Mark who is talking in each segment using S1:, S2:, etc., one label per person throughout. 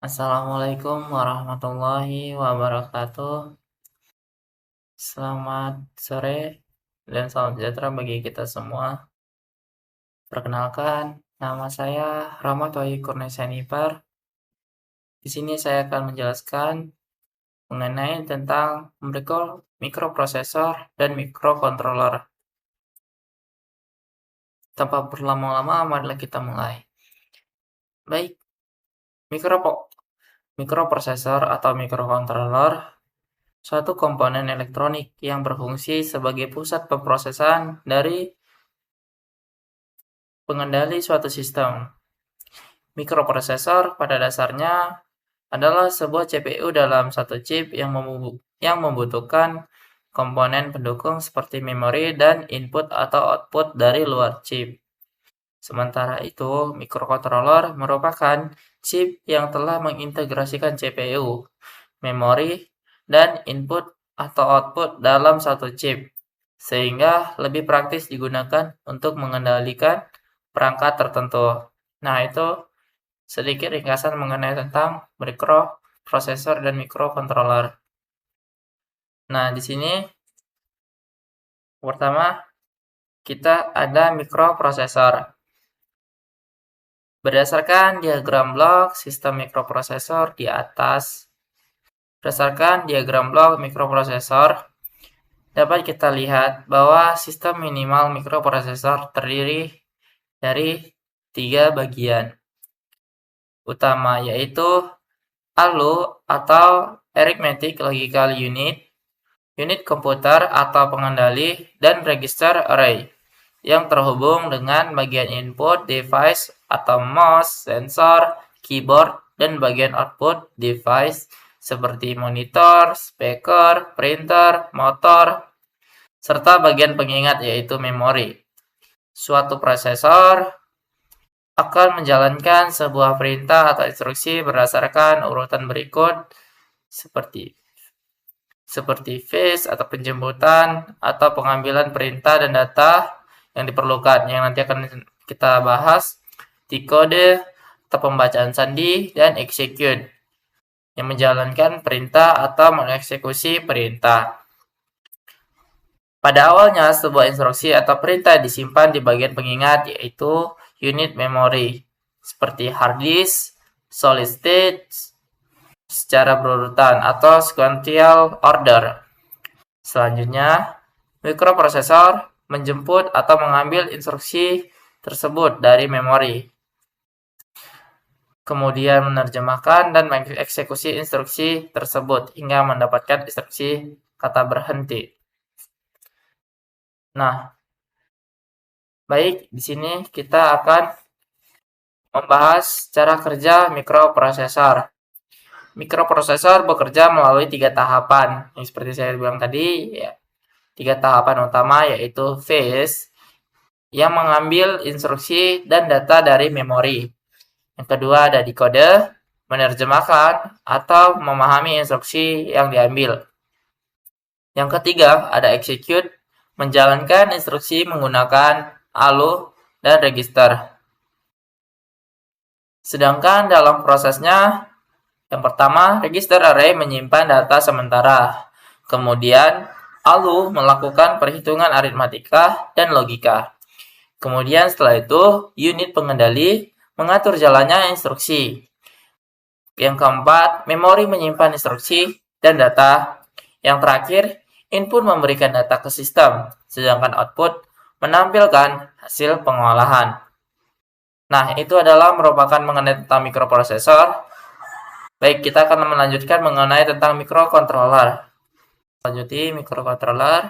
S1: Assalamualaikum warahmatullahi wabarakatuh. Selamat sore dan salam sejahtera bagi kita semua. Perkenalkan, nama saya Rahmat Wahyu Kurniasanipar. Di sini saya akan menjelaskan mengenai tentang mikroprosesor dan mikrokontroler. Tanpa berlama-lama, marilah kita mulai. Baik, mikroprosesor atau mikrokontroler suatu komponen elektronik yang berfungsi sebagai pusat pemrosesan dari pengendali suatu sistem. Mikroprosesor pada dasarnya adalah sebuah CPU dalam satu chip yang membutuhkan komponen pendukung seperti memori dan input atau output dari luar chip. Sementara itu, mikrokontroler merupakan chip yang telah mengintegrasikan CPU, memori, dan input atau output dalam satu chip, sehingga lebih praktis digunakan untuk mengendalikan perangkat tertentu. Nah, itu sedikit ringkasan mengenai tentang mikroprosesor dan mikrokontroler. Nah, di sini pertama kita ada mikroprosesor. Berdasarkan diagram blok sistem mikroprosesor di atas, dapat kita lihat bahwa sistem minimal mikroprosesor terdiri dari 3 bagian utama, yaitu ALU atau Arithmetic Logical Unit, unit komputer atau pengendali, dan register array yang terhubung dengan bagian input device atau mouse, sensor, keyboard, dan bagian output device seperti monitor, speaker, printer, motor, serta bagian pengingat yaitu memori. Suatu prosesor akan menjalankan sebuah perintah atau instruksi berdasarkan urutan berikut seperti fetch atau penjemputan atau pengambilan perintah dan data yang diperlukan, yang nanti akan kita bahas, decode atau pembacaan sandi, dan execute yang menjalankan perintah atau mengeksekusi perintah. Pada awalnya, sebuah instruksi atau perintah disimpan di bagian pengingat, yaitu unit memori, seperti hard disk, solid state, secara berurutan atau sequential order. Selanjutnya, mikroprosesor menjemput atau mengambil instruksi tersebut dari memori, kemudian menerjemahkan dan mengeksekusi instruksi tersebut hingga mendapatkan instruksi kata berhenti. Nah, baik, di sini kita akan membahas cara kerja mikroprosesor. Mikroprosesor bekerja melalui 3 tahapan, yang seperti saya bilang tadi, ya. 3 tahapan utama yaitu fetch, yang mengambil instruksi dan data dari memori. Yang kedua ada decode, menerjemahkan atau memahami instruksi yang diambil. Yang ketiga ada execute, menjalankan instruksi menggunakan ALU dan register. Sedangkan dalam prosesnya, yang pertama, register array menyimpan data sementara. Kemudian, ALU melakukan perhitungan aritmatika dan logika. Kemudian setelah itu, unit pengendali mengatur jalannya instruksi. Yang keempat, memori menyimpan instruksi dan data. Yang terakhir, input memberikan data ke sistem, sedangkan output menampilkan hasil pengolahan. Nah, itu adalah merupakan mengenai tentang mikroprosesor. Baik, kita akan melanjutkan mengenai tentang mikrokontroler. Lanjuti mikrokontroler.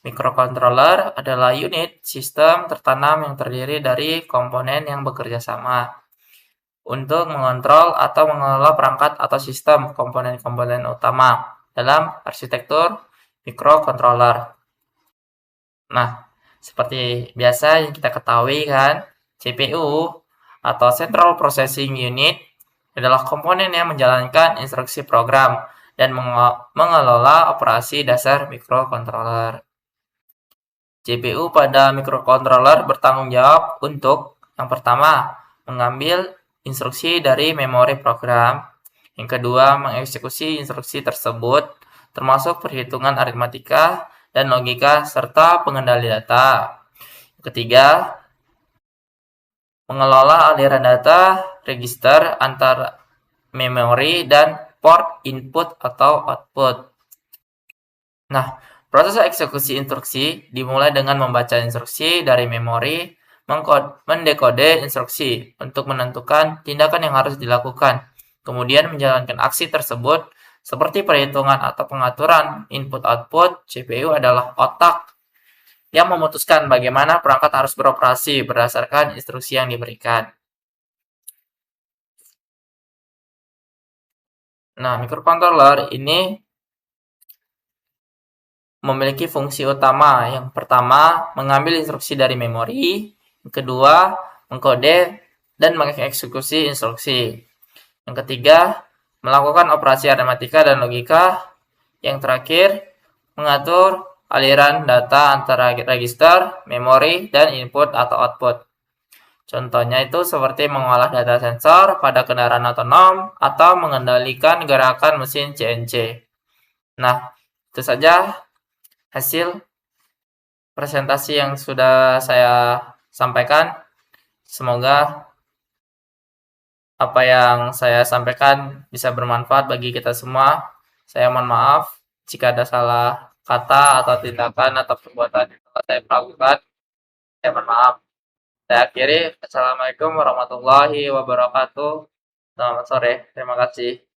S1: Mikrokontroler adalah unit sistem tertanam yang terdiri dari komponen yang bekerja sama untuk mengontrol atau mengelola perangkat atau sistem komponen-komponen utama dalam arsitektur mikrokontroler. Nah, seperti biasa yang kita ketahui kan, CPU atau Central Processing Unit adalah komponen yang menjalankan instruksi program dan mengelola operasi dasar mikrokontroler. CPU pada mikrokontroler bertanggung jawab untuk yang pertama, mengambil instruksi dari memori program. Yang kedua, mengeksekusi instruksi tersebut, termasuk perhitungan aritmatika dan logika serta pengendali data. Yang ketiga, mengelola aliran data register antara memori dan port input atau output. Nah, proses eksekusi instruksi dimulai dengan membaca instruksi dari memori, mendekode instruksi untuk menentukan tindakan yang harus dilakukan, kemudian menjalankan aksi tersebut seperti perhitungan atau pengaturan input-output. CPU adalah otak yang memutuskan bagaimana perangkat harus beroperasi berdasarkan instruksi yang diberikan. Nah, microcontroller ini memiliki fungsi utama. Yang pertama, mengambil instruksi dari memori. Yang kedua, mengkode dan mengeksekusi instruksi. Yang ketiga, melakukan operasi aritmatika dan logika. Yang terakhir, mengatur aliran data antara register, memori, dan input atau output. Contohnya itu seperti mengolah data sensor pada kendaraan otonom atau mengendalikan gerakan mesin CNC. Nah, itu saja hasil presentasi yang sudah saya sampaikan. Semoga apa yang saya sampaikan bisa bermanfaat bagi kita semua. Saya mohon maaf jika ada salah kata atau tindakan atau perbuatan yang telah saya lakukan. Saya mohon maaf. Saya akhiri. Assalamualaikum warahmatullahi wabarakatuh. Selamat sore. Terima kasih.